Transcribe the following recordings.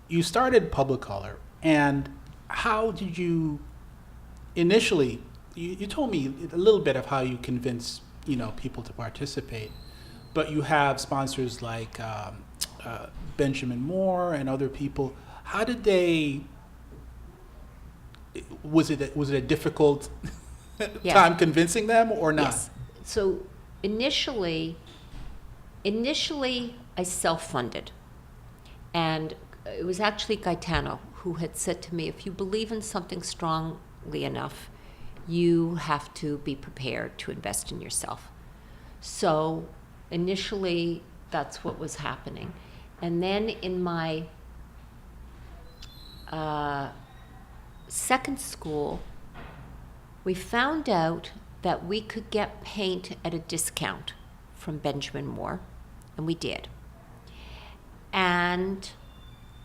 you started Public Color, and how did you initially? You told me a little bit of how you convince people to participate, but you have sponsors like Benjamin Moore and other people. How did they? Was it a difficult Yeah. time convincing them or not? Yes. So initially I self-funded. And it was actually Gaetano who had said to me, if you believe in something strongly enough, you have to be prepared to invest in yourself. So initially, that's what was happening. And then in my second school, we found out that we could get paint at a discount from Benjamin Moore, and we did. And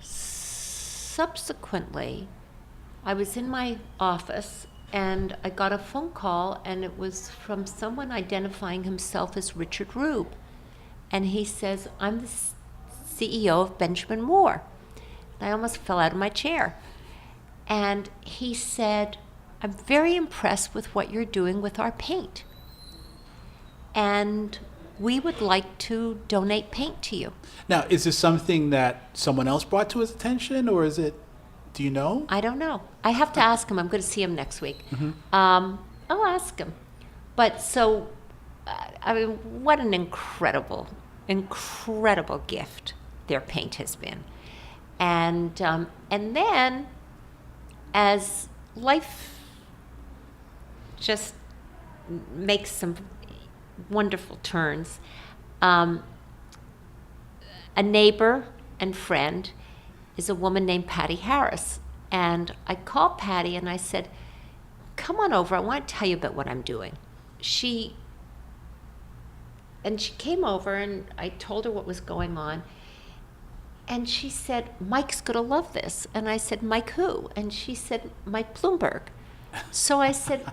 subsequently, I was in my office and I got a phone call, and it was from someone identifying himself as Richard Rube. And he says, I'm the CEO of Benjamin Moore. And I almost fell out of my chair. And he said, I'm very impressed with what you're doing with our paint. And we would like to donate paint to you. Now, is this something that someone else brought to his attention, or is it? Do you know? I don't know. I have to ask him. I'm going to see him next week. I'll ask him. But so, I mean, what an incredible gift their paint has been. And then, as life just makes some wonderful turns, a neighbor and friend is a woman named Patty Harris. And I called Patty and I said, come on over, I want to tell you about what I'm doing. She came over and I told her what was going on. And she said, Mike's going to love this. And I said, Mike who? And she said, Mike Bloomberg. So I said,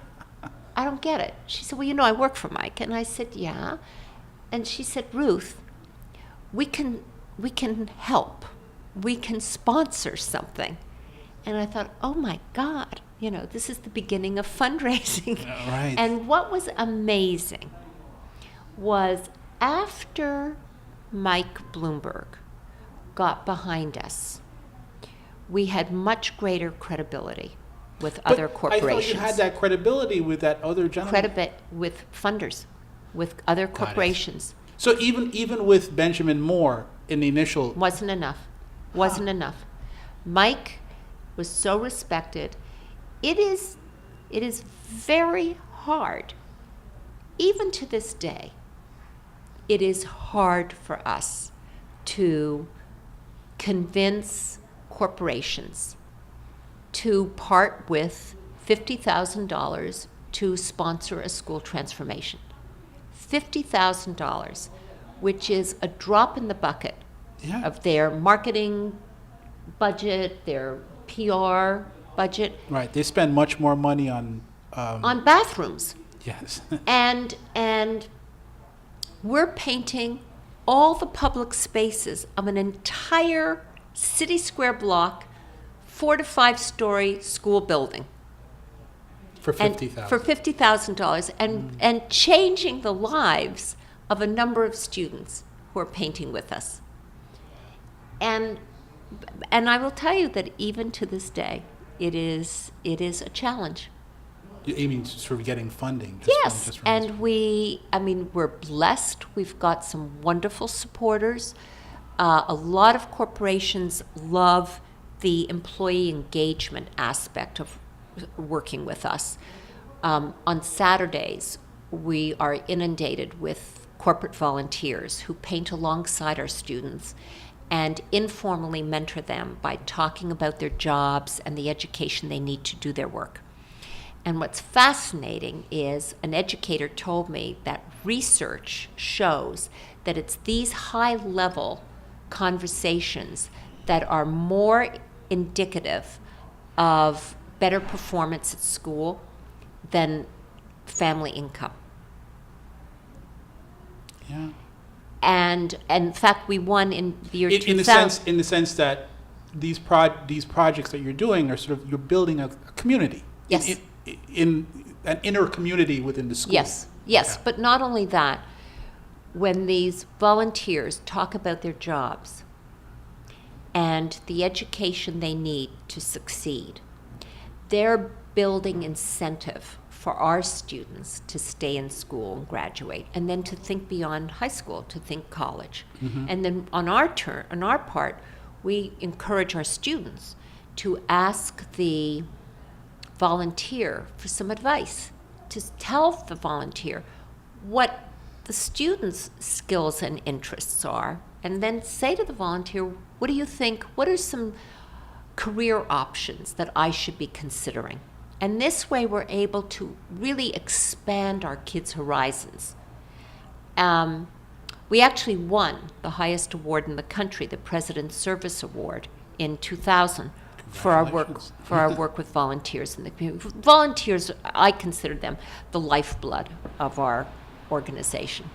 I don't get it. She said, well, I work for Mike. And I said, yeah. And she said, Ruth, we can help. We can sponsor something. And I thought, oh my God, this is the beginning of fundraising. Right. And what was amazing was after Mike Bloomberg got behind us, we had much greater credibility with other corporations. I thought you had that credibility with that other gentleman. With funders, with other corporations. So even with Benjamin Moore in the initial... Wasn't enough. Mike was so respected. It is very hard, even to this day, it is hard for us to convince corporations to part with $50,000 to sponsor a school transformation. $50,000, which is a drop in the bucket of their marketing budget, their PR budget. Right, they spend much more money on bathrooms. Yes. and we're painting all the public spaces of an entire city square block, 4 to 5 story school building. For $50,000. For $50,000, and changing the lives of a number of students who are painting with us. And I will tell you that even to this day, it is a challenge. You mean sort of getting funding? Yes, and we're blessed. We've got some wonderful supporters. A lot of corporations love the employee engagement aspect of working with us. On Saturdays, we are inundated with corporate volunteers who paint alongside our students and informally mentor them by talking about their jobs and the education they need to do their work. And what's fascinating is an educator told me that research shows that it's these high-level conversations that are more indicative of better performance at school than family income. Yeah. And in fact, we won in the year 2000. In the sense that these projects that you're doing are sort of, you're building a community. Yes. In an inner community within the school. Yes, yes, Okay. but not only that, when these volunteers talk about their jobs and the education they need to succeed, they're building incentive for our students to stay in school and graduate, and then to think beyond high school, to think college. And then on our part, we encourage our students to ask the volunteer for some advice, to tell the volunteer what the student's skills and interests are, and then say to the volunteer, what do you think, what are some career options that I should be considering? And this way we're able to really expand our kids' horizons. We actually won the highest award in the country, the President's Service Award, in 2000 for our work with volunteers in the community. Volunteers, I consider them the lifeblood of our organization.